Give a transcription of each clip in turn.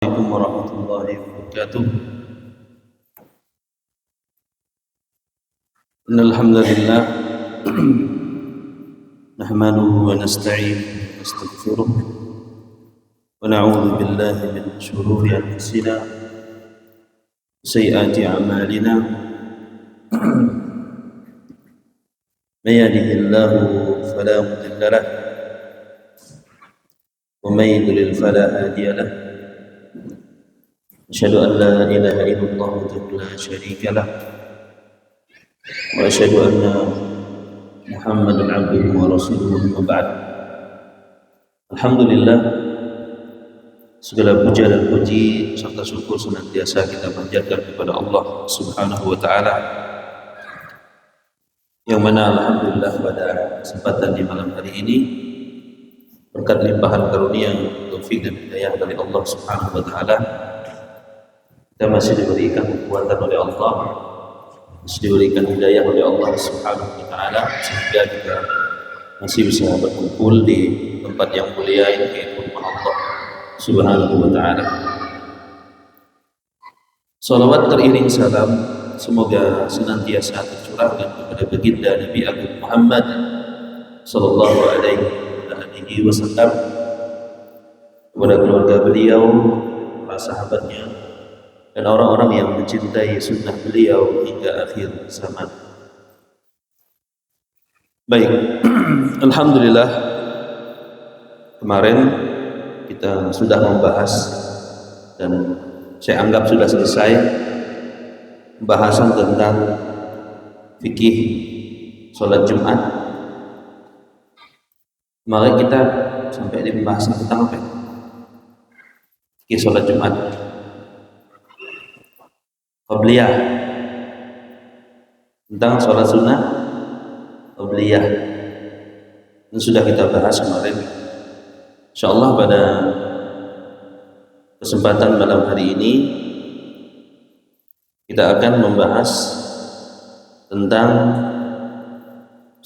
Assalamualaikum warahmatullahi wabarakatuh. Innal hamdalillah nahmaduhu wa nasta'inuhu wa nastaghfiruh wa na'udzu billahi min shururi anfusina wa sayyiati a'malina. May yahdihillahu fala mudilla lahu wa may yudlil fala hadiya lahu. Asyhadu an la ilaha illallah wahdahu la syarika lah wa asyhadu anna Muhammadan abduhu wa rasuluhu amma ba'd. Alhamdulillah, segala puja dan puji serta syukur senantiasa kita panjatkan kepada Allah Subhanahu wa taala, yang mana alhamdulillah pada kesempatan di malam hari ini berkat limpahan karunia, taufik dan hidayah dari Allah Subhanahu wa taala, kita masih diberikan kekuatan oleh Allah, masih diberikan hidayah oleh Allah Subhanahu wa taala, sehingga kita masih bisa berkumpul di tempat yang mulia ini, yaitu rumah Allah Subhanahu wa taala. Salawat teriring salam semoga senantiasa tercurahkan kepada baginda Nabi Agung Muhammad sallallahu alaihi wasallam, kepada keluarga beliau, para sahabatnya, dan orang-orang yang mencintai sunnah beliau hingga akhir zaman. Baik, alhamdulillah, kemarin kita sudah membahas dan saya anggap sudah selesai pembahasan tentang fikih sholat Jumat. Kemarin kita sampai di pembahasan tentang apa? Fikih sholat Jumat qabliyah, tentang sholat sunnah qabliyah, ini sudah kita bahas kemarin. Insyaallah pada kesempatan malam hari ini kita akan membahas tentang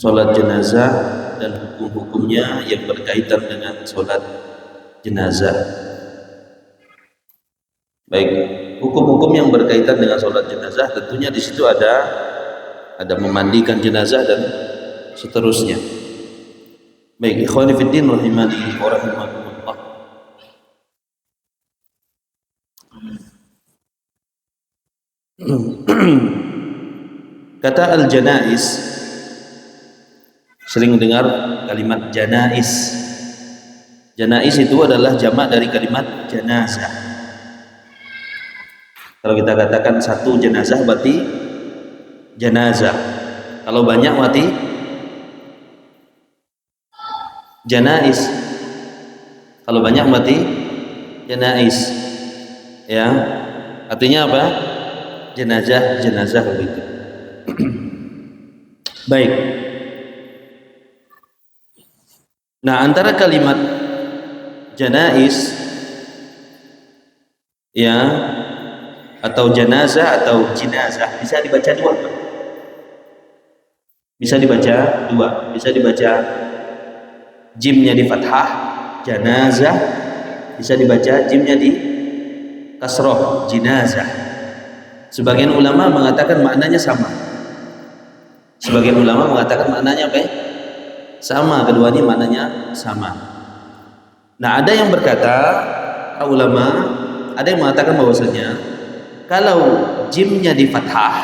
sholat jenazah dan hukum-hukumnya yang berkaitan dengan sholat jenazah. Baik, hukum-hukum yang berkaitan dengan sholat jenazah tentunya di situ ada memandikan jenazah dan seterusnya. Baik, ikhwani fiddin rahimani wa rahimakumullah. Kata al-janais, sering dengar kalimat janais. Janais itu adalah jamak dari kalimat janazah. Kalau kita katakan satu jenazah berarti janazah. Kalau banyak berarti janais. Kalau banyak berarti janais. Ya. Artinya apa? Jenazah begitu. Baik. Nah, antara kalimat janais ya atau janazah atau jinazah bisa dibaca dua. Bisa dibaca jimnya di fathah janazah, bisa dibaca jimnya di kasroh jinazah. Sebagian ulama mengatakan maknanya sama. Sama, keduanya maknanya sama. Nah, ada yang berkata, para ulama, ada yang mengatakan bahwasanya kalau jimnya di fathah,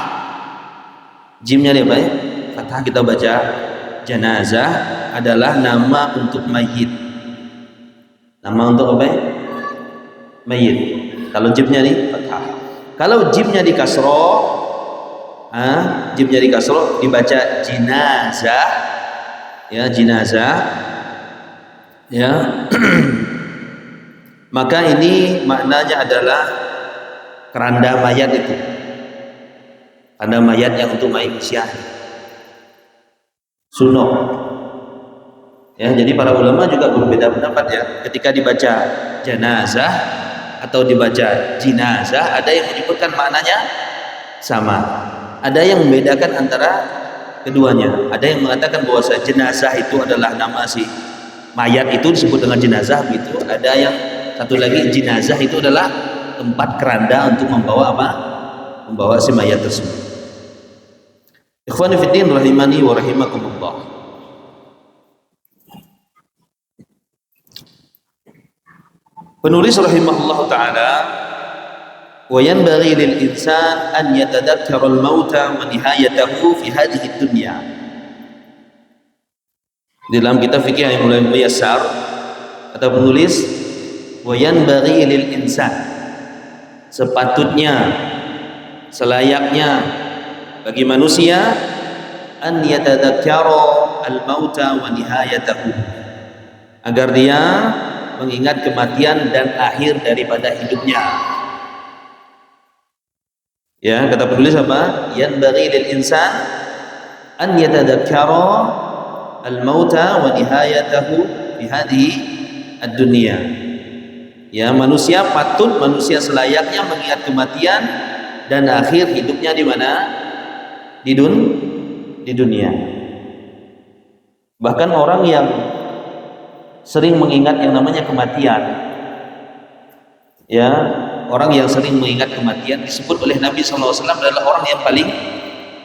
jimnya di apa ya? Fathah, kita baca janazah adalah nama untuk mayit. Nama untuk apa ya? Mayit. Kalau jimnya di fathah. Kalau jimnya di kasroh, dibaca jinazah, ya jinazah, ya. Maka ini maknanya adalah keranda mayat itu, keranda mayat yang untuk mayit usia sunok. Ya, jadi para ulama juga berbeda pendapat ya. Ketika dibaca janazah atau dibaca jinazah, ada yang menyebutkan maknanya sama, ada yang membedakan antara keduanya. Ada yang mengatakan bahwa jenazah itu adalah nama si mayat itu disebut dengan jenazah gitu. Ada yang Satu lagi jenazah itu adalah tempat keranda untuk membawa apa? Membawa si mayat tersebut. Ikhwani fiddin rahimani wa rahimakumullah. Penulis rahimahullah taala, wa yanbaghi lil insan an yatadhakkara al mauta wa nihayatahu fi hadhihi dunya. Dalam kitab fikih yang mulai Muyassar kata penulis, wa yanbaghi lil insan, sepatutnya, selayaknya bagi manusia, an yatadhakkara al mauta wa nihayatahu, agar dia mengingat kematian dan akhir daripada hidupnya. Ya, kata penulis apa? Yanbaghi lil insan an yatadhakkara al mauta wa nihayatahu fi hadhihi ad-dunya. Ya, manusia selayaknya mengingat kematian dan akhir hidupnya di mana? Di dunia. Bahkan orang yang sering mengingat yang namanya kematian, ya, orang yang sering mengingat kematian disebut oleh Nabi SAW adalah orang yang paling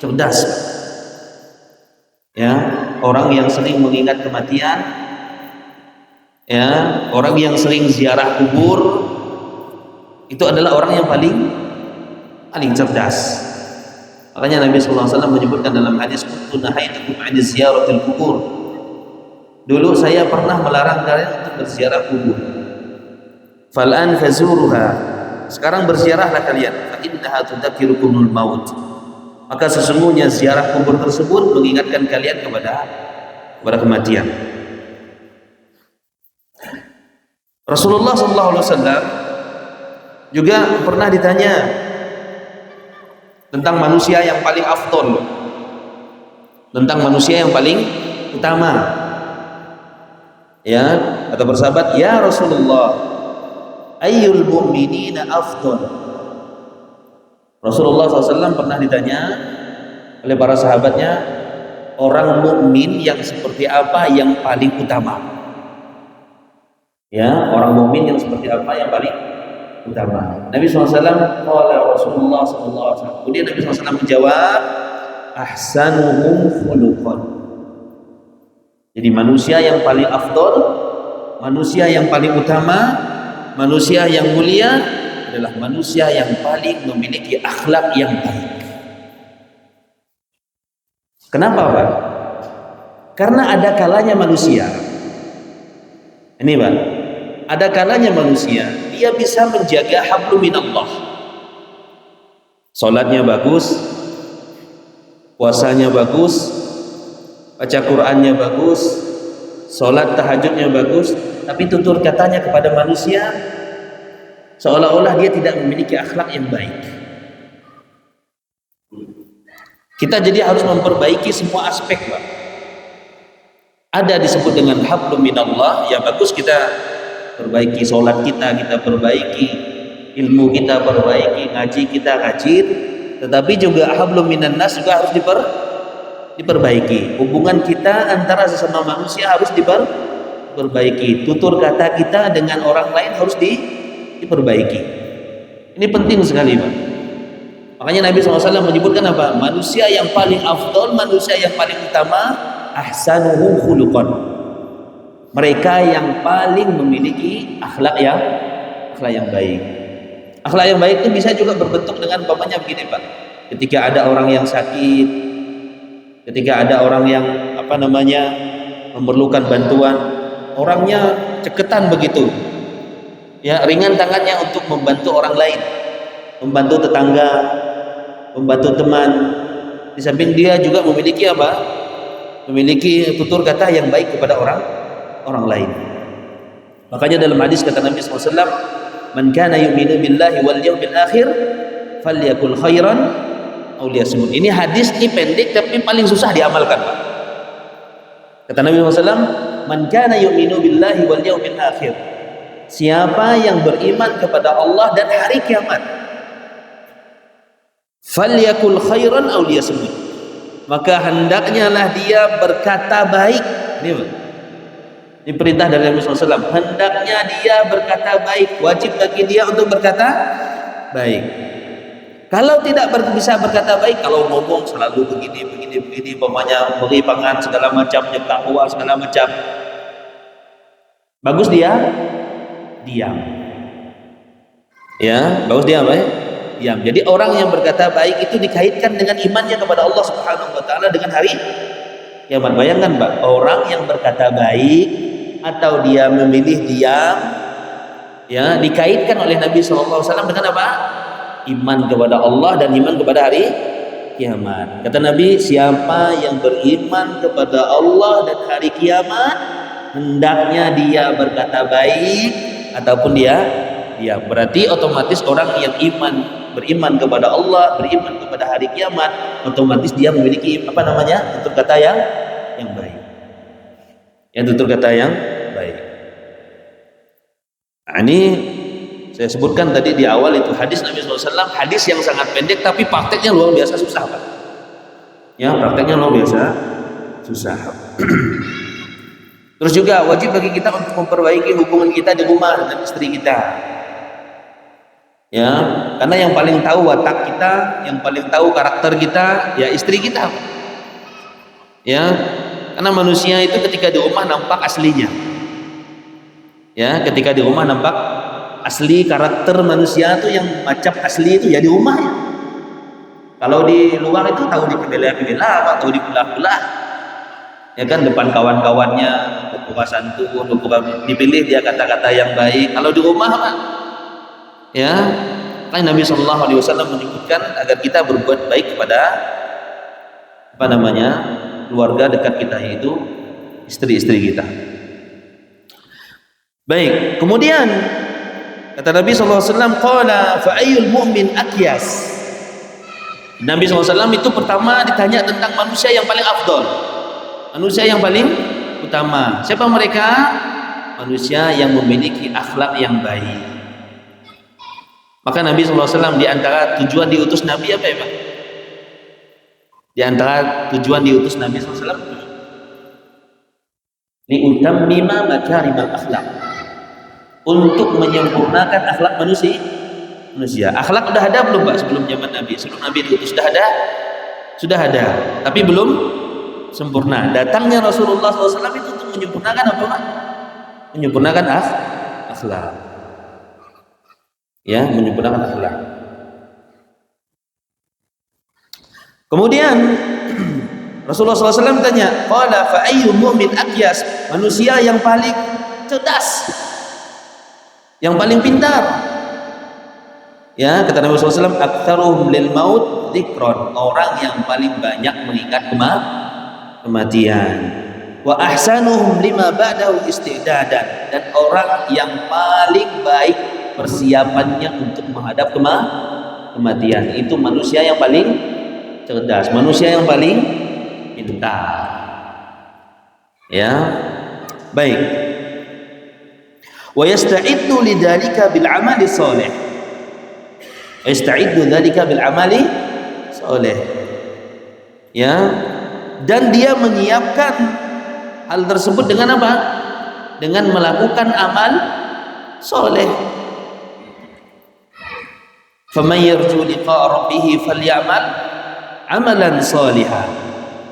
cerdas. Ya, orang yang sering mengingat kematian, ya, orang yang sering ziarah kubur, itu adalah orang yang paling cerdas. Makanya Nabi SAW menyebutkan dalam hadis, kuntu nahaitukum 'ani ziyaratil kubur. Dulu saya pernah melarang kalian untuk berziarah kubur. Fal'an fazuruha. Sekarang berziarahlah kalian. Fa innaha tudzakirukumul maut. Maka sesungguhnya ziarah kubur tersebut mengingatkan kalian kepada kematian. Rasulullah SAW juga pernah ditanya tentang manusia yang paling afdol, tentang manusia yang paling utama. Ya, kata bersahabat, ya Rasulullah, ayyul mu'minina afdol. Rasulullah SAW pernah ditanya oleh para sahabatnya, orang mukmin yang seperti apa yang paling utama? Ya, orang mukmin yang seperti apa yang paling utama? Nabi SAW, qala Rasulullah SAW. Kemudian Nabi SAW menjawab, ahsanuhum khuluqan. Jadi manusia yang paling afdol, manusia yang paling utama, manusia yang mulia adalah manusia yang paling memiliki akhlak yang baik. Kenapa, Pak? Karena ada kalanya manusia, ini Pak, ada kalanya manusia dia bisa menjaga hablum minallah, salatnya bagus, puasanya bagus, baca Qur'annya bagus, sholat tahajudnya bagus, tapi tutur katanya kepada manusia seolah-olah dia tidak memiliki akhlak yang baik. Kita jadi harus memperbaiki semua aspek, Pak. Ada disebut dengan hablum minallah, ya bagus kita perbaiki sholat kita perbaiki ilmu kita perbaiki, ngaji kita ngaji, tetapi juga hablum minan nas juga harus diperbaiki. Hubungan kita antara sesama manusia harus diperbaiki. Tutur kata kita dengan orang lain harus diperbaiki. Ini penting sekali, Pak. Makanya Nabi SAW menyebutkan apa? Manusia yang paling afdol, manusia yang paling utama, ahsanuhum khuluqan. Mereka yang paling memiliki akhlak yang baik. Akhlak yang baik itu bisa juga berbentuk dengan umpamanya begini, Pak. Ketika ada orang yang sakit, ketika ada orang yang memerlukan bantuan, orangnya ceketan begitu, ya, ringan tangannya untuk membantu orang lain, membantu tetangga, membantu teman. Di samping dia juga memiliki memiliki tutur kata yang baik kepada orang lain. Makanya dalam hadis kata Nabi SAW, man kana yu'minu billahi wal yawmil akhir falyakul khairan. Ini hadis ini pendek tapi paling susah diamalkan, Pak. Kata Nabi SAW, man kana yu'minu billahi wal yawmil akhir, siapa yang beriman kepada Allah dan hari kiamat, falyakul khairan aw liyasmut, maka hendaknya lah dia berkata baik. Ini, Pak. Ini perintah dari Nabi SAW. Hendaknya dia berkata baik, wajib bagi dia untuk berkata baik. Kalau tidak bisa berkata baik, kalau ngomong selalu begini, pokoknya beri pangan segala macam, nyekakwa segala macam, bagus dia diam. Ya, bagus dia apa ya? Diam. Jadi orang yang berkata baik itu dikaitkan dengan imannya kepada Allah Subhanahu wa taala dengan hari kiamat. Bayangkan, Mbak, orang yang berkata baik atau dia memilih diam, ya, dikaitkan oleh Nabi SAW dengan apa? Iman kepada Allah dan iman kepada hari kiamat. Kata Nabi, siapa yang beriman kepada Allah dan hari kiamat, hendaknya dia berkata baik ataupun dia diam. Berarti otomatis orang yang beriman kepada Allah, beriman kepada hari kiamat, otomatis dia memiliki tutur kata yang baik. Yang tutur kata yang baik. Nah, ini saya sebutkan tadi di awal itu hadis Nabi SAW, hadis yang sangat pendek tapi prakteknya luar biasa susah, Pak. Ya, prakteknya luar biasa susah. Terus juga wajib bagi kita untuk memperbaiki hubungan kita di rumah dengan istri kita. Ya, karena yang paling tahu watak kita, yang paling tahu karakter kita, ya istri kita. Ya, karena manusia itu ketika di rumah nampak aslinya. Ya, ketika di rumah nampak asli karakter manusia itu, yang macam asli itu ya di rumah ya. Kalau di luar itu tahu dibela-bela, tahu dibelah-belah. Ya kan, depan kawan-kawannya berpuasan tuh, dipilih dia kata-kata yang baik. Kalau di rumah Pak, ya, kan Nabi SAW menyebutkan agar kita berbuat baik kepada keluarga dekat kita, yaitu istri-istri kita. Baik, kemudian kata Nabi SAW, qala fa ayyul mu'min akyas. Nabi SAW itu pertama ditanya tentang manusia yang paling afdol, manusia yang paling utama. Siapa mereka? Manusia yang memiliki akhlak yang baik. Maka Nabi SAW di antara tujuan diutus Nabi apa ya Pak? Di antara tujuan diutus Nabi SAW, liutammima makarimal akhlak, untuk menyempurnakan akhlak manusia. Akhlak udah ada belum Pak sebelum zaman Nabi? Sebelum Nabi diutus sudah ada, tapi belum sempurna. Datangnya Rasulullah SAW itu untuk menyempurnakan apa Pak? Menyempurnakan akhlak. Ya, menyempurnakan akhlak. Kemudian Rasulullah SAW tanya, qala fa ayyu mu'min akyas, manusia yang paling cerdas, yang paling pintar. Ya, kata Nabi SAW, aktsaruhum lil maut dzikron, orang yang paling banyak mengingat kematian. Wa ahsanuhum lima ba'dahu istidadan, dan orang yang paling baik persiapannya untuk menghadap kematian. Itu manusia yang paling cerdas, manusia yang paling pintar. Ya, baik. Wa yasta'iddu lidzalika bil amali shalih. Ista'iddu dzalika bil amali shalih. Ya, dan dia menyiapkan hal tersebut dengan apa? Dengan melakukan amal soleh. Faman yarju liqa'a rabbih falyamal amalan shalihan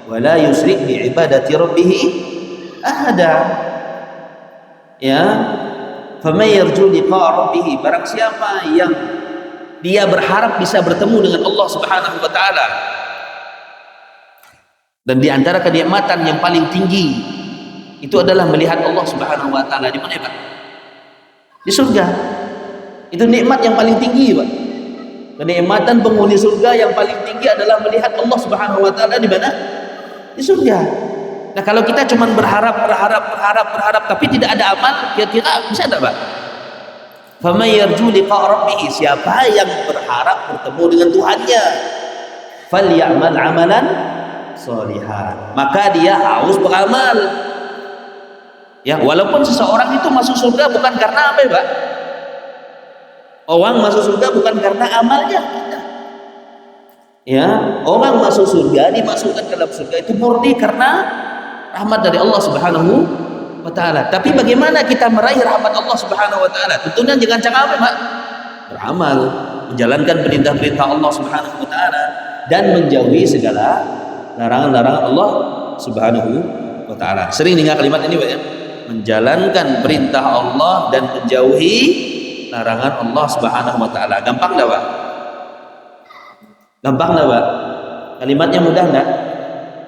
wa la yusyrik bi ibadati rabbih ahada. Ya, faman yarju liqa'a rabbih, barang siapa yang dia berharap bisa bertemu dengan Allah Subhanahu wa taala. Dan di antara kenikmatan yang paling tinggi itu adalah melihat Allah Subhanahu wa taala. Di mana, Pak? Di surga. Itu nikmat yang paling tinggi, Pak. Kenikmatan penghuni surga yang paling tinggi adalah melihat Allah Subhanahu wa taala di mana? Di surga. Nah, kalau kita cuma berharap tapi tidak ada amal, kira-kira bisa enggak, Pak? Faman yarju liqa'a rabbih, siapa yang berharap bertemu dengan Tuhannya, falyamal amalan sholihan, maka dia harus beramal. Ya, walaupun seseorang itu masuk surga bukan karena apa ya Pak? Orang masuk surga bukan karena amalnya. Ya, orang masuk surga, dimasukkan ke dalam surga itu murni karena rahmat dari Allah Subhanahu wa taala. Tapi bagaimana kita meraih rahmat Allah Subhanahu wa taala? Tentunya dengan cara apa, Pak? Beramal, menjalankan perintah-perintah Allah Subhanahu wa taala dan menjauhi segala larangan-larangan Allah Subhanahu wa taala. Sering dengar kalimat ini, Pak ya? Menjalankan perintah Allah dan menjauhi larangan Allah Subhanahu wa taala. Gampang enggak, Pak? Gampang enggak, Pak? Kalimatnya mudah enggak?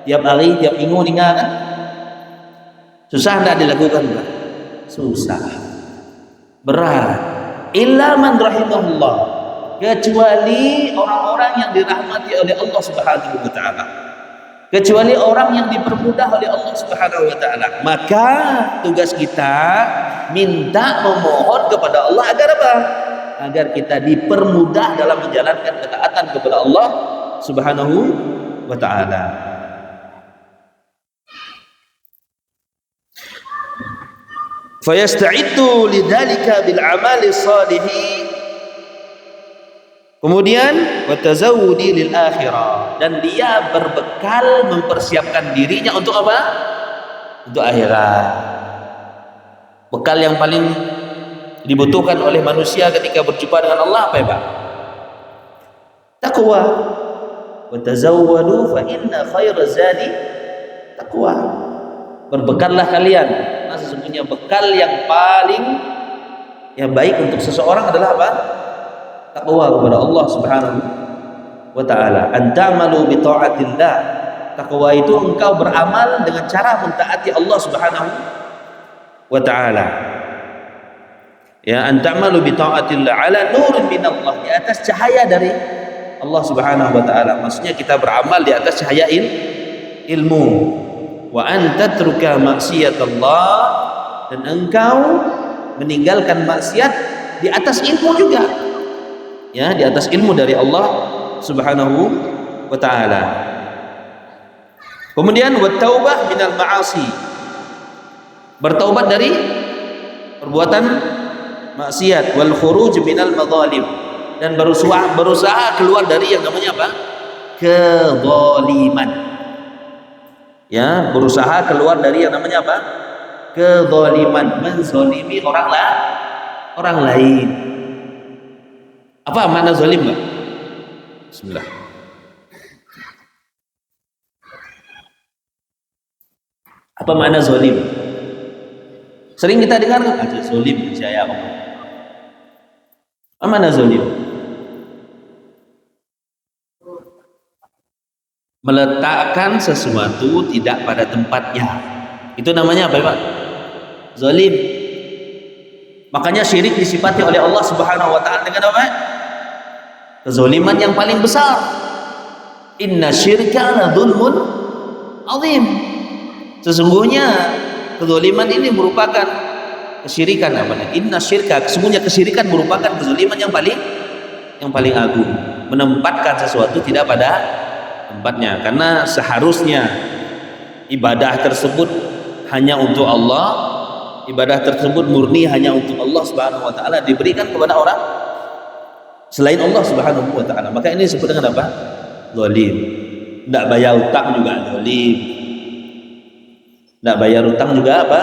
Tiap hari, tiap minggu dengar kan? Susah enggak dilakukan, Pak? Susah. Berat. Illa man rahimahullah. Kecuali orang-orang yang dirahmati oleh Allah Subhanahu wa taala. Kecuali orang yang dipermudah oleh Allah Subhanahu wa taala. Maka tugas kita minta memohon kepada Allah agar apa? Agar kita dipermudah dalam menjalankan ketaatan kepada Allah Subhanahu wa taala. Fayasta'iddu lidzalika bil amali shalihi. Kemudian watazawudi lil akhirah, dan dia berbekal mempersiapkan dirinya untuk apa? Untuk akhirat. Bekal yang paling dibutuhkan oleh manusia ketika berjumpa dengan Allah apa ya, Pak? Taqwa. Watazawwadu fa inna khairaz zadi taqwa. Berbekallah kalian, karena sesungguhnya bekal yang paling baik untuk seseorang adalah apa? Taqwa kepada Allah Subhanahu wa taala. Antamalu bi taatillah. Taqwa itu engkau beramal dengan cara mentaati Allah Subhanahu wa taala. Ya, antamalu bi taatillah ala nurin minallah, di atas cahaya dari Allah Subhanahu wa taala. Maksudnya kita beramal di atas cahaya ilmu. Wa antatruka maksiatallah, dan engkau meninggalkan maksiat di atas ilmu juga. Ya, di atas ilmu dari Allah Subhanahu wa taala. Kemudian wat taubah minal ma'asi. Bertaubat dari perbuatan maksiat, wal khuruj minal madzalim, dan berusaha keluar dari yang namanya apa? Kezaliman. Ya, berusaha keluar dari yang namanya apa? Kezaliman, menzalimi orang lain. Apa makna zalim, Mbak? Bismillah. Apa makna zalim? Sering kita dengar kan, ada zalim saya apa? Apa makna zalim? Meletakkan sesuatu tidak pada tempatnya. Itu namanya apa, Pak? Zalim. Makanya syirik disifati oleh Allah Subhanahu wa taala dengan apa? Kezaliman yang paling besar. Inna syirka la dzulmun azim. Sesungguhnya kezaliman ini merupakan kesyirikan apa? Inna syirka, sesungguhnya kesyirikan merupakan kezaliman yang paling agung. Menempatkan sesuatu tidak pada tempatnya, karena seharusnya ibadah tersebut hanya untuk Allah, ibadah tersebut murni hanya untuk Allah Subhanahu wa taala, diberikan kepada orang selain Allah Subhanahu wa taala. Maka ini disebut dengan apa? Zalim. Tidak bayar utang juga zalim. Tidak bayar utang juga apa?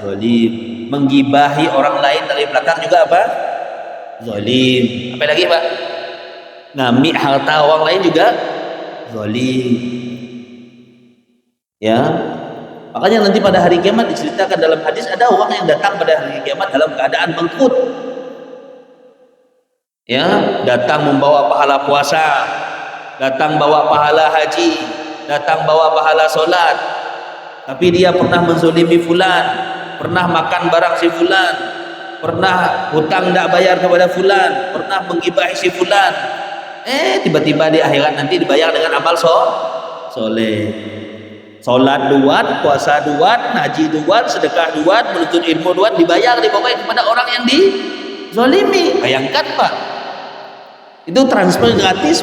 Zalim. Menggibahi orang lain dari belakang juga apa? Zalim. Apa lagi, Pak? Ngambil harta orang lain juga zalim. Ya. Makanya nanti pada hari kiamat diceritakan dalam hadis, ada orang yang datang pada hari kiamat dalam keadaan bangkrut. Ya, datang membawa pahala puasa, datang bawa pahala haji, datang bawa pahala solat, tapi dia pernah menzolimi fulan, pernah makan barang si fulan, pernah hutang tidak bayar kepada fulan, pernah menggibahi si fulan. Tiba-tiba di akhirat nanti dibayar dengan amal soleh. Solat duat, puasa duat, haji duat, sedekah duat, menuntut ilmu duat, dibayar kepada orang yang dizolimi. Bayangkan, Pak, itu transfer gratis.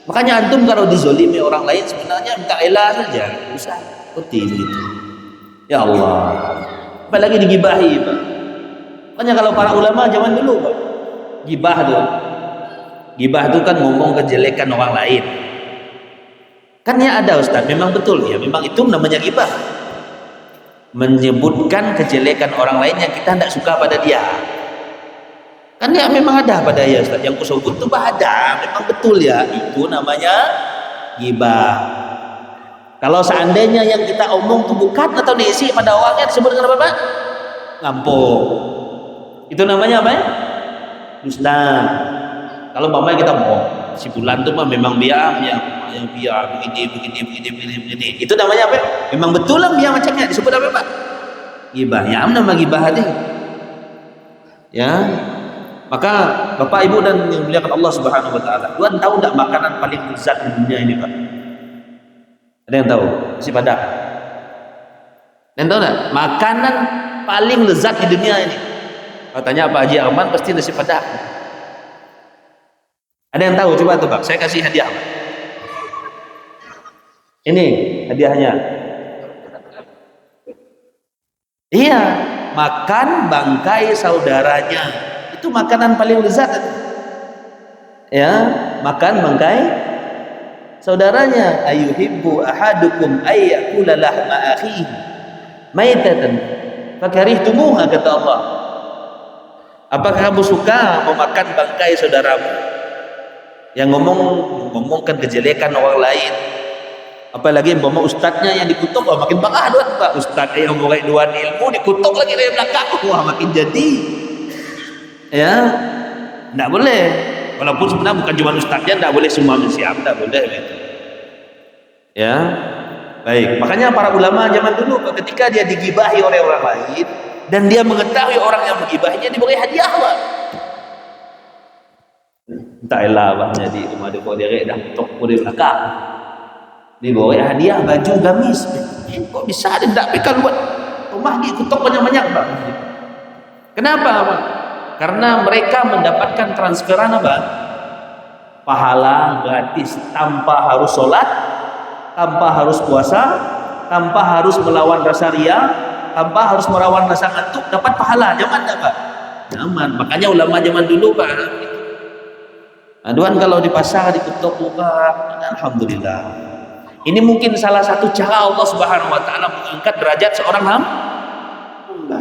Makanya antum kalau dizolimi orang lain sebenarnya minta elah saja, usah putih gitu. Ya Allah, apalagi digibahi, Pak. Makanya kalau para ulama zaman dulu, Pak, gibah itu kan ngomong kejelekan orang lain. Kan ya ada, Ustaz, memang betul ya, memang itu namanya gibah. menyebutkan kejelekan orang lain yang kita tidak suka pada dia. Kan ya memang ada pada ya Ustaz, yang kusebut itu ada, memang betul ya, itu namanya ghibah. Kalau seandainya yang kita omong itu bukan atau diisi pada orangnya disebut dengan apa Pak? Ngampung. Itu namanya apa ya? Dusta. Kalau mamanya kita bohong, si bulan itu mah memang biar begini. Itu namanya apa? Memang betul lah biar macamnya, disebut apa Pak? Ghibah. Ya nama ghibah hati. Ya. Maka Bapak Ibu dan yang dimuliakan Allah Subhanahu wa taala, Tuhan tahu enggak makanan paling lezat di dunia ini, Pak? Ada yang tahu? Nasi Padang. Dan tahu enggak? Makanan paling lezat di dunia ini. Katanya Pak Haji Arman pasti nasi Padang. Ada yang tahu? Coba tuh, Pak. Saya kasih hadiah. Ini hadiahnya. Iya, makan bangkai saudaranya. Itu makanan paling lezat. Ya, makan bangkai saudaranya. Ayuhibbu ahadukum ayyakula lahma akhihi maitatan fakarihtumuha, kata Allah. Apakah kamu suka memakan bangkai saudaramu yang ngomongkan kejelekan orang lain? Apalagi umpama ustadznya yang dikutuk, wah makin bangah doang Pak. Ustadz yang ngomongin dua ilmu dikutuk lagi dari belakang, wah makin jadi. Ya, tidak boleh. Walaupun sebenarnya bukan cuma ustadznya, tidak boleh semua manusia, tidak boleh gitu. Ya, baik. Makanya para ulama zaman dulu ketika dia digibahi oleh orang lain dan dia mengetahui orang yang mengibahinya, diberi hadiah Pak. Entahlah Pak, jadi rumah dia kok dia dah tok di belakang. Diberi hadiah baju gamis. Kok bisa ada tidak pikir buat rumah gitu tok banyak-banyak Pak. Kenapa Pak? Karena mereka mendapatkan transferan apa? Pahala gratis, tanpa harus sholat, tanpa harus puasa, tanpa harus melawan rasa ria, tanpa harus melawan rasa ngantuk, dapat pahala. Nyaman tak Pak? Nyaman. Makanya ulama zaman dulu Pak, aduan kalau di pasar dikutuk muka, alhamdulillah. Ini mungkin salah satu cara Allah Subhanahu wa taala mengangkat derajat seorang hamba.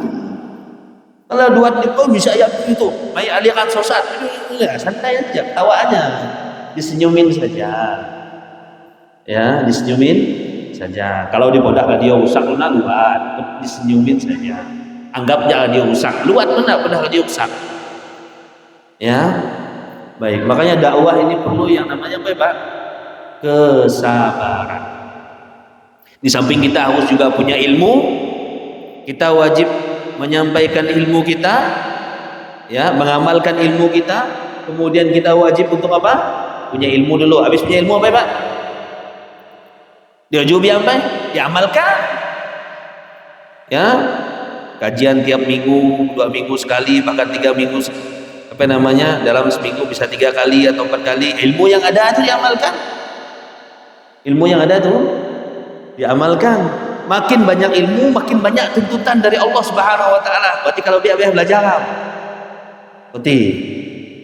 Kalau dua itu bisa ya begitu, main aliran sosat, ya santai aja, tawa aja, disenyumin saja, ya disenyumin saja. Kalau di bodak dia usak lunak luat, disenyumin saja, anggap jangan dia usak, luat benar dia usak, ya baik. Makanya dakwah ini perlu yang namanya apa Pak? Kesabaran. Di samping kita harus juga punya ilmu, kita wajib menyampaikan ilmu kita, ya, mengamalkan ilmu kita. Kemudian kita wajib untuk apa? Punya ilmu dulu. Habis punya ilmu apa Pak? Dia juga apa? Diamalkan. Ya, kajian tiap minggu, 2 minggu sekali, bahkan 3 minggu, apa namanya, dalam seminggu bisa 3 kali atau 4 kali. Ilmu yang ada itu diamalkan. Ilmu yang ada itu diamalkan. Makin banyak ilmu, makin banyak tuntutan dari Allah Subhanahu wa taala. Berarti kalau dia belajar, berarti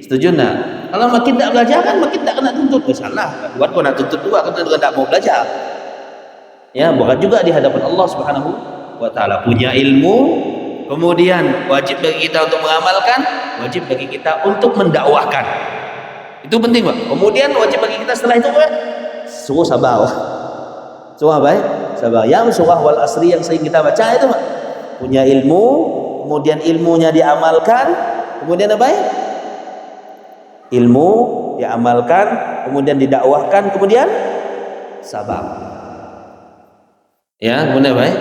setuju enggak? Kalau makin tak belajar kan makin tak kena tuntut. Salah. Buat kau nak tuntut juga kau tak mau belajar. Ya, bukan juga di hadapan Allah Subhanahu wa taala. Punya ilmu, kemudian wajib bagi kita untuk mengamalkan, wajib bagi kita untuk mendakwahkan. Itu penting, Pak. Kemudian wajib bagi kita setelah itu Pak, suruh sabar. Surah apa ya? Sabar. Yang surah wal asri yang sering kita baca itu Pak. Punya ilmu, kemudian ilmunya diamalkan, kemudian apa ya? Ilmu diamalkan, kemudian didakwahkan, kemudian sabar. Ya, kemudian apa ya?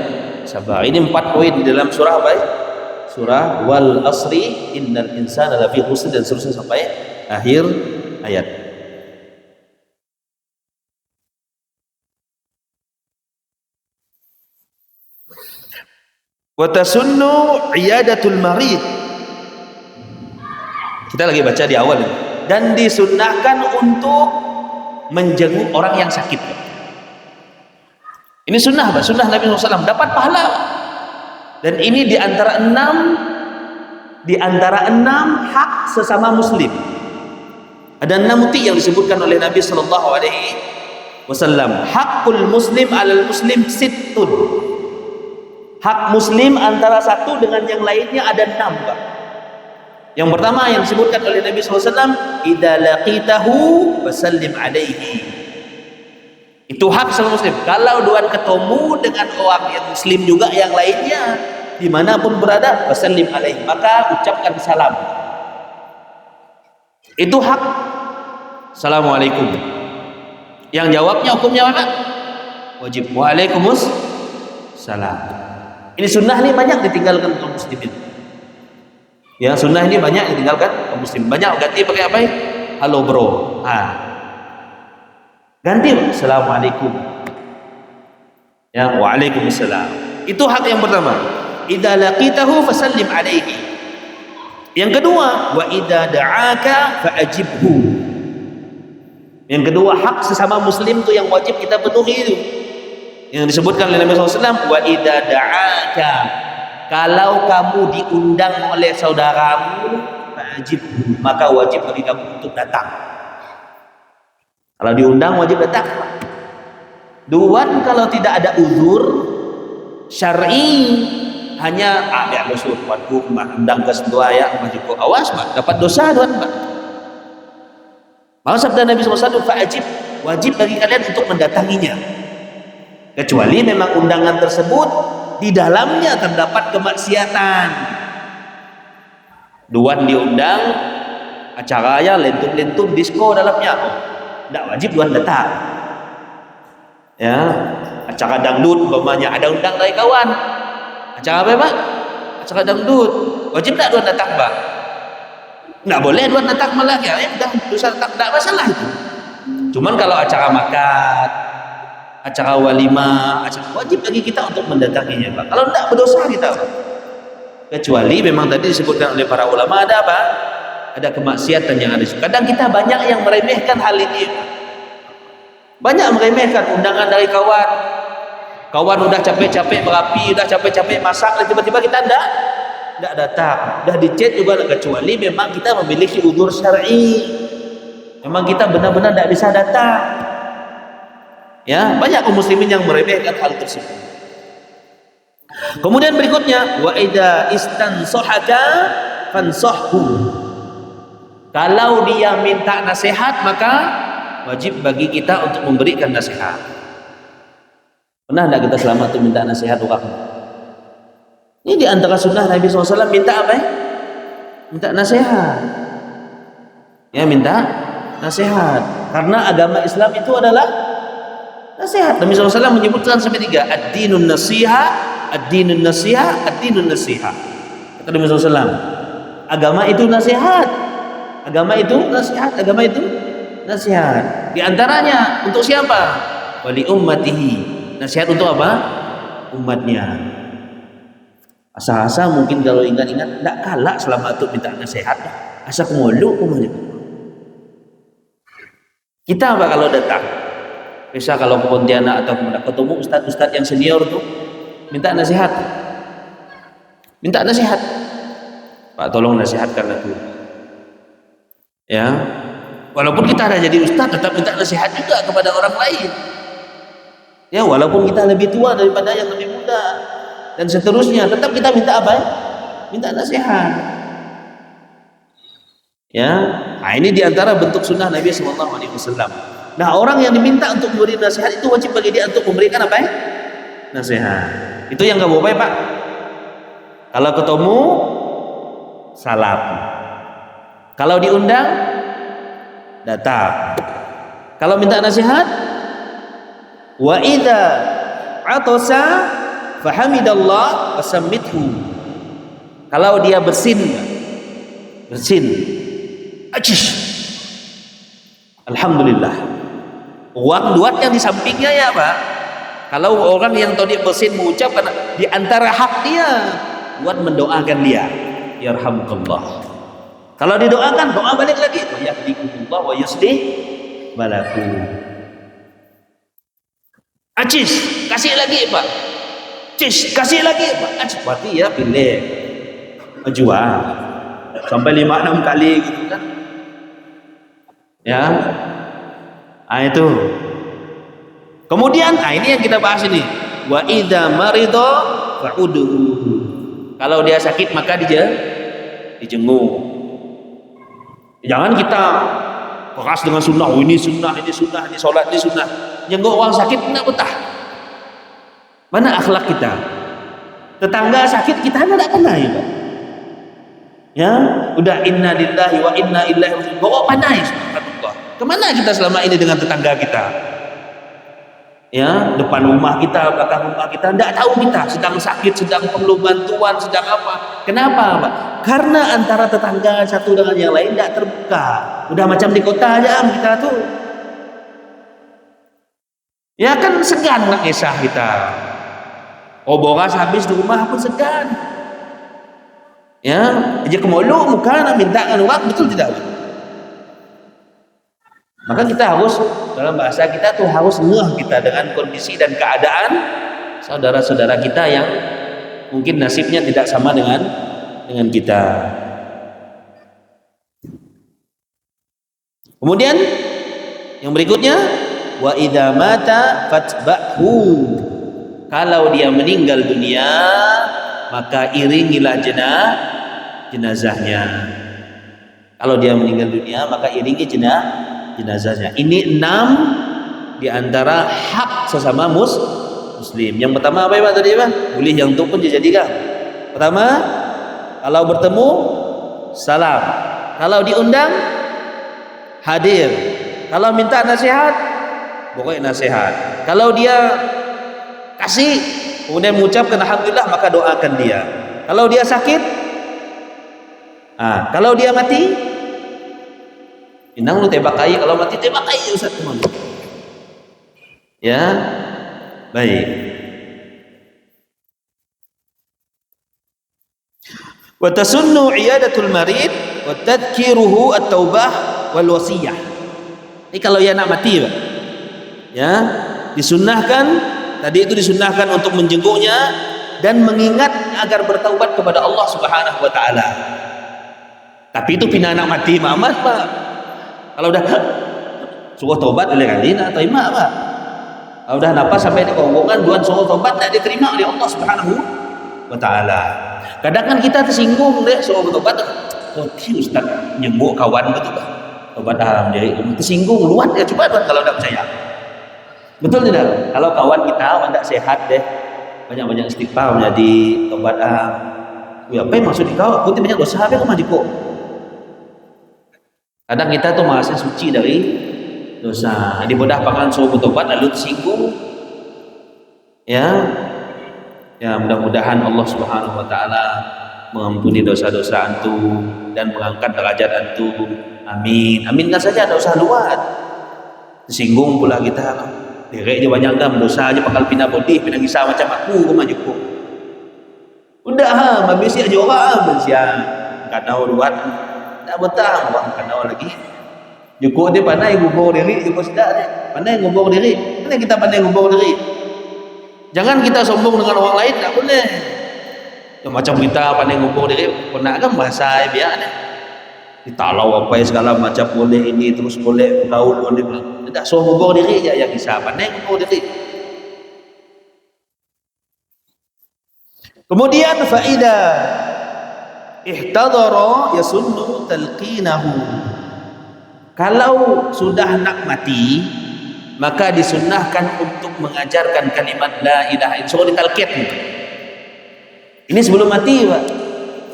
Sabar. Ini 4 poin di dalam surah apa ya? Surah wal asri innal insana lafi khusr dan seterusnya sampai akhir ayat. Wa tasunnu iyadatul marid. Kita lagi baca di awal ini. Dan disunnahkan untuk menjenguk orang yang sakit. Ini sunnah, Pak. Sunnah Nabi SAW dapat pahala. Dan ini di antara 6 hak sesama muslim. Ada 6 muti yang disebutkan oleh Nabi SAW. Hakul muslim alal muslim sittun. Hak muslim antara satu dengan yang lainnya ada 6, Pak. Yang pertama yang disebutkan oleh Nabi SAW, idza laqitahu fasallim alaihi. Itu hak sama muslim. Kalau duan ketemu dengan orang yang muslim juga yang lainnya, dimanapun berada, fasallim alaihi, maka ucapkan salam. Itu hak. Assalamualaikum. Yang jawabnya hukumnya apa? Wajib. Waalaikumsalam. Ini sunnah ini banyak ditinggalkan kaum muslimin. Ya, sunnah ini banyak ditinggalkan kaum muslim. Banyak ganti pakai apa? Halo bro. Ganti assalamualaikum. Ya, waalaikumsalam. Itu hak yang pertama. Idza laqitahu fasallim alaihi. Yang kedua, wa idza da'aka fa'ajibhu. Yang kedua, hak sesama muslim itu yang wajib kita penuhi itu. Yang disebutkan oleh Nabi SAW, wa idza da'aka, kalau kamu diundang oleh saudaramu, fa'ajibhu, maka wajib bagi kamu untuk datang. Kalau diundang wajib datang. Duan kalau tidak ada uzur syar'i, hanya ya musuh tuanku undang ke sebuah ya wajib awas Pak, dapat dosa duan Pak. Maka sabda Nabi SAW, fa'ajib, wajib bagi kalian untuk mendatanginya. Kecuali memang undangan tersebut di dalamnya terdapat kemaksiatan. Duan diundang, acaranya lentum-lentum disco dalamnya, tidak wajib duan datang. Ya, acara dangdut umpamanya ada undang dari kawan. Acara apa Pak? Acara dangdut, wajib tak duan datang Pak? Nggak boleh duan datang malah ya, udah dosa tak masalah itu. Cuman kalau acara makan, acara walimah, wajib bagi kita untuk mendatanginya Pak. Kalau tidak berdosa kita Pak. Kecuali memang tadi disebutkan oleh para ulama ada apa? Ada kemaksiatan yang ada. Kadang kita banyak yang meremehkan hal ini Pak. Banyak meremehkan undangan dari kawan. Kawan udah capek-capek berapi, udah capek-capek masak, tiba-tiba kita tidak datang. Udah di chat juga, kecuali memang kita memiliki uzur syar'i. Memang kita benar-benar tidak bisa datang. Ya, banyak kaum muslimin yang meremehkan hal tersebut. Kemudian berikutnya, wa idza istansahaka fansahhu. Kalau dia minta nasihat, maka wajib bagi kita untuk memberikan nasihat. Pernah tidak kita selama itu minta nasihat orang? Ini di antara sunnah Nabi SAW, minta apa ya? Minta nasihat. Ya, minta nasihat. Karena agama Islam itu adalah nasihat. Nabi SAW menyebutkan sampai 3, ad-dinun nasiha, ad-dinun nasiha, ad-dinun nasiha. Kata Nabi SAW, agama itu nasihat, agama itu nasihat, agama itu nasihat. Di antaranya untuk siapa? Wali ummatihi. Nasihat untuk apa? Umatnya. Asa-asa mungkin kalau ingat-ingat tidak kalah selama itu minta nasihat. Asa kemulu umumnya. Kita apa kalau datang? Bisa kalau ke Pontianak atau ketemu ustadz-ustadz yang senior tuh minta nasihat. Minta nasihat. Pak tolong nasihatkan aku. Ya. Walaupun kita ada jadi ustadz tetap minta nasihat juga kepada orang lain. Ya, walaupun kita lebih tua daripada yang lebih muda dan seterusnya, tetap kita minta apa? Minta nasihat. Ya, nah ini diantara bentuk sunnah Nabi SAW. Nah, orang yang diminta untuk memberi nasihat itu wajib bagi dia untuk memberikan apa? Nasihat. Itu yang nggak boleh Pak. Kalau ketemu salam. Kalau diundang datang. Kalau minta nasihat, wa idza atasa fahamidallah wasammithu. Kalau dia bersin acish, alhamdulillah. Uang duat yang di sampingnya ya Pak. Kalau orang yang tadi bersin mengucapkan di antara hak dia buat mendoakan dia, yarhamukallah. Kalau didoakan, doa balik lagi, wa yahdikumullah wa yuslih balakum. Acis, kasih lagi Pak. Cis, kasih lagi Pak. Acis, berarti ya pilih. Jual. Sampai 5-6 kali gitu kan. Ya. Nah itu. Kemudian, ini yang kita bahas ini. Wa idza marido fa'udhu. Kalau dia sakit maka dijenguk. Jangan kita keras dengan sunnah. Oh, ini sunnah, ini sunnah, ini sholat, ini sunnah. Jenguk orang sakit tidak betah. Mana akhlak kita? Tetangga sakit kita tidak pernah ya, Pak. Ya, udah inna lillahi wa inna ilaihi raji'un. Bawa pandai subhanallah. Kemana kita selama ini dengan tetangga kita? Ya, depan rumah kita, belakang rumah kita, tidak tahu kita sedang sakit, sedang perlu bantuan, sedang apa. Kenapa, Pak? Karena antara tetangga satu dengan yang lain tidak terbuka. Udah macam di kota aja kita tuh. Ya kan segan nak kisah kita. Oh, boras habis di rumah pun segan. Ya, aja kemulu muka nak minta dengan orang, betul tidak? Maka kita harus, dalam bahasa kita tuh harus ngeh kita dengan kondisi dan keadaan saudara-saudara kita yang mungkin nasibnya tidak sama dengan kita. Kemudian yang berikutnya, wa idza mata fatba'hu. Kalau dia meninggal dunia, maka iringilah jenazahnya. Kalau dia meninggal dunia, maka iringi jenazahnya. Ini 6 di antara hak sesama muslim. Yang pertama apa ya Pak tadi Pak? Boleh yang itu pun dijadikan. Pertama, kalau bertemu salam. Kalau diundang hadir. Kalau minta nasihat, pokoknya nasihat. Kalau dia kasih kemudian mengucapkan alhamdulillah, maka doakan dia. Kalau dia sakit, kalau dia mati, inang lu tebakai. Kalau mati tebakai Ustaz teman. Ya, baik. Wa tasunnu iyadatul marid wa tadhkiruhu at-taubah wal wasiyah. Ini kalau ya nak mati, Pak. Ya, disunnahkan. Tadi itu disunnahkan untuk menjenguknya dan mengingat agar bertaubat kepada Allah Subhanahu wa taala. Tapi itu pina anak mati mamat, Pak. Kalau udah suruh taubat oleh kali nak terima, Pak. Kalau udah nafas sampai di kerongkongan duan suruh taubat tak diterima oleh Allah Subhanahu wa taala. Kadang kan kita tersinggung deh suruh bertobat. Oh, Ustaz nyenguk kawan betul, Pak. Tobat dalam diri tersinggung luat ya, coba kalau tidak percaya. Betul tidak? Kalau kawan kita tidak sehat deh, banyak-banyak istighfar menjadi tobat. Ya apa yang maksud kau? Aku banyak dosa apa kau majiko? Kadang kita tuh merasa suci dari dosa. Di bodah pangan suruh bertobat lalu tersinggung. Ya, mudah-mudahan Allah Subhanahu wa taala mengampuni dosa-dosa antum dan mengangkat derajat antum. Amin. Aminkan saja, tidak usah luat. Tersinggung pula kita. Derek je banyak kan dosa aja bakal pindah bodi, pindah kisah macam aku ke majuku. Udah habis aja orang bersiang. Kanau luat. Tak betah buat kanau lagi. Juku dia pandai ngubur diri, juku sedar dia. Pandai ngubur diri. Mana kita pandai ngubur diri? Jangan kita sombong dengan orang lain, tak boleh. Ya, macam kita pandai ngubur diri, pernah kan bahasa biar deh. Ditalau apa segala macam boleh ini terus boleh gaul boleh tidak so ngubur diri aja yang bisa pandai ngubur diri. Kemudian faida ihtadara yasunnu talqinahu. Kalau sudah nak mati maka disunnahkan untuk mengajarkan kalimat la ilaha illallah, suruh ditalqin. Ini sebelum mati, Pak.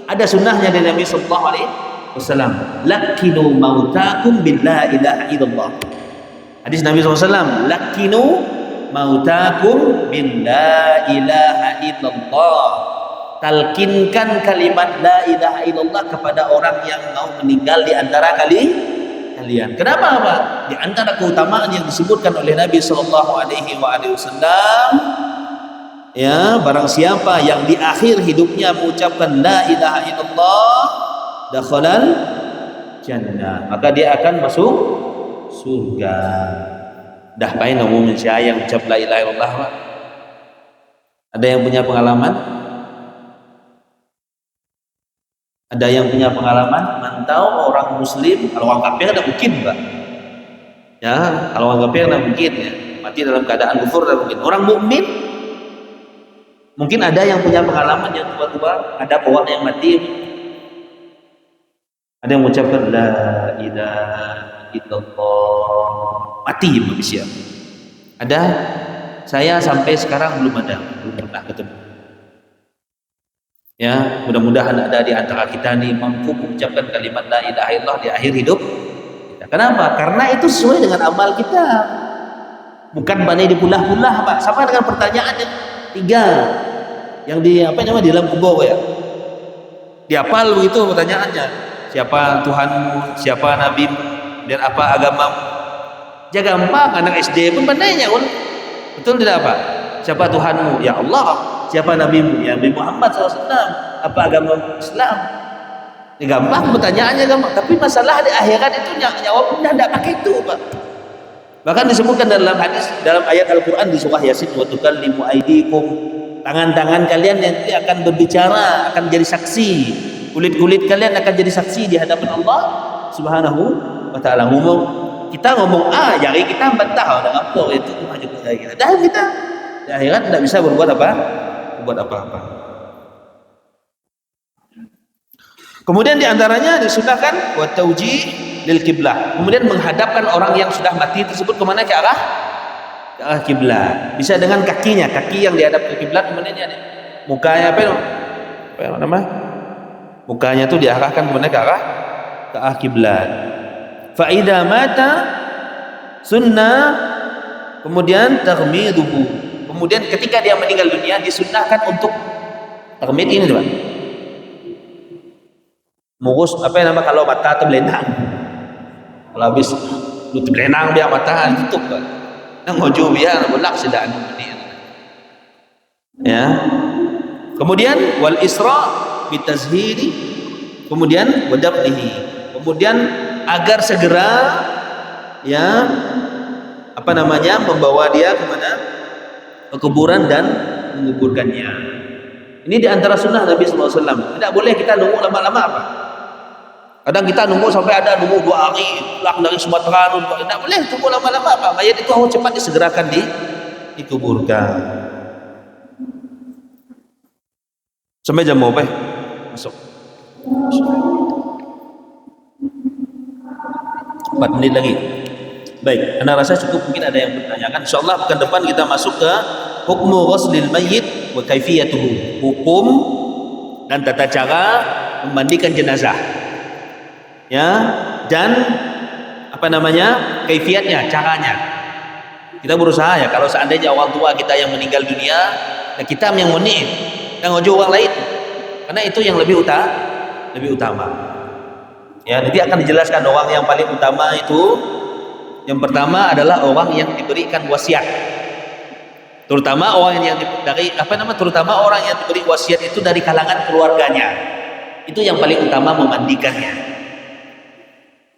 Ada sunnahnya dari Nabi sallallahu alaihi wasallam, lakinu mautakum bil la ilaha illallah. Hadis Nabi SAW, lakinu mautakum bil la ilaha illallah. Talkinkan kalimat la ilaha illallah kepada orang yang mau meninggal di antara kalian. Kenapa, Pak? Di antara keutamaan yang disebutkan oleh Nabi SAW, ya, barang siapa yang di akhir hidupnya mengucapkan la ilaha illallah dakhalal jannah, maka dia akan masuk surga. Dah pain ngomongin saya yang ucap la ilaha illallah, Pak. Ada yang punya pengalaman? Ada yang punya pengalaman mantau orang muslim, kalau orang kafir ada mungkin, Pak. Ya, kalau orang kafir ada mungkin ya, mati dalam keadaan kufur ada mungkin. Orang mukmin Mungkin ada yang punya pengalaman yang tua-tua, ada pohon yang mati, ada yang mengucapkan la ilaha illallah, mati manusia. Ada, saya sampai sekarang belum pernah ketemu. Ya, mudah-mudahan ada di antara kita nih mampu mengucapkan kalimat la ilaha illallah di akhir hidup. Kenapa? Karena itu sesuai dengan amal kita. Bukan banyak dipulah-pulah, Pak. Sama dengan pertanyaan yang 3 yang di di dalam kubur ya. Dihafal begitu pertanyaannya. Siapa Tuhanmu? Siapa nabimu? Dan apa agamamu? Ya gampang, anak SD pun pandainya, betul tidak, Pak? Siapa Tuhanmu? Ya Allah. Siapa nabimu? Ya Nabi Muhammad SAW. Apa agama Islam? Ini gampang pertanyaannya, gampang. Tapi masalah di akhirat itu jawabnya tidak pakai itu, Pak. Bahkan disebutkan dalam hadis, dalam ayat Al-Quran di surah Yasin, wa tukallimu aydikum, tangan-tangan kalian nanti akan berbicara, akan jadi saksi, kulit-kulit kalian akan jadi saksi di hadapan Allah Subhanahu wa ta'ala. Kita ngomong A, jari kita bantah, udah ngampur itu maju ke kita. Dan kita di akhirat tidak bisa berbuat apa-apa. Kemudian diantaranya disunahkan buat tauji lil kiblah. Kemudian menghadapkan orang yang sudah mati tersebut kemana? Ke arah kiblat. Bisa dengan kakinya, kaki yang dihadap ke kiblat, kemudian mukanya mukanya itu diarahkan kemana? Ke arah kiblat. Fa idza mata sunnah, kemudian taghmiduhu. Kemudian ketika dia meninggal dunia disunnahkan untuk taghmid ini, Pak. Murus kalau mata terbelenang. Kalau habis terbelenang dia mata tutup, Pak. Nang ngojo biar bolak sedaan ini. Ya. Kemudian wal isra bitazhiri, kemudian wadabnihi. Kemudian agar segera membawa dia kemana? Ke kuburan dan menguburkannya. Ini diantara sunnah Nabi SAW. Tidak boleh kita nunggu lama-lama, apa? Kadang kita nunggu sampai ada 2 hari pulang dari Sumatera. Tidak boleh tunggu lama-lama, apa? Mayat itu harus cepat disegerakan dikuburkan. Sampai jam berapa? Masuk 4 menit lagi. Baik, Anda rasa cukup, mungkin ada yang bertanyakan. Insyaallah pekan depan kita masuk ke hukmu ghuslil mayyit wa kaifiyatuhu. Hukum dan tata cara memandikan jenazah. Ya, dan kaifiatnya, caranya. Kita berusaha ya, kalau seandainya orang tua kita yang meninggal dunia, ya kita yang moni, kita ngojo orang lain. Karena itu yang lebih utama. Ya, nanti akan dijelaskan orang yang paling utama itu. Yang pertama adalah orang yang diberikan wasiat. Terutama orang yang terutama orang yang diberi wasiat itu dari kalangan keluarganya. Itu yang paling utama memandikannya.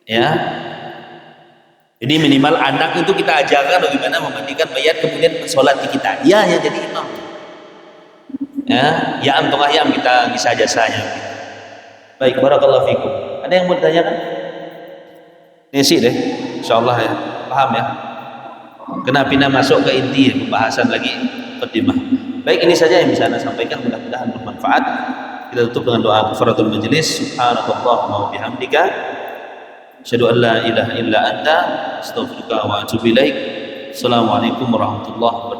Ya. Jadi minimal anak itu kita ajarkan bagaimana memandikan mayat, kemudian bersolati kita. Ya, yang jadi imam. Ya antong ayam kita bisa jasanya. Baik, barakallahu fikum. Ada yang mau ditanyakan? Ini deh. Insyaallah ya, paham ya. Kenapa masuk ke inti pembahasan lagi muqaddimah. Baik, ini saja yang bisa Anda sampaikan, mudah-mudahan bermanfaat. Kita tutup dengan doa kafaratul majlis. Subhanakallahumma wa bihamdika asyhadu an la ilaha illa anta astaghfiruka wa atubu ilaik. Assalamualaikum warahmatullahi wabarakatuh.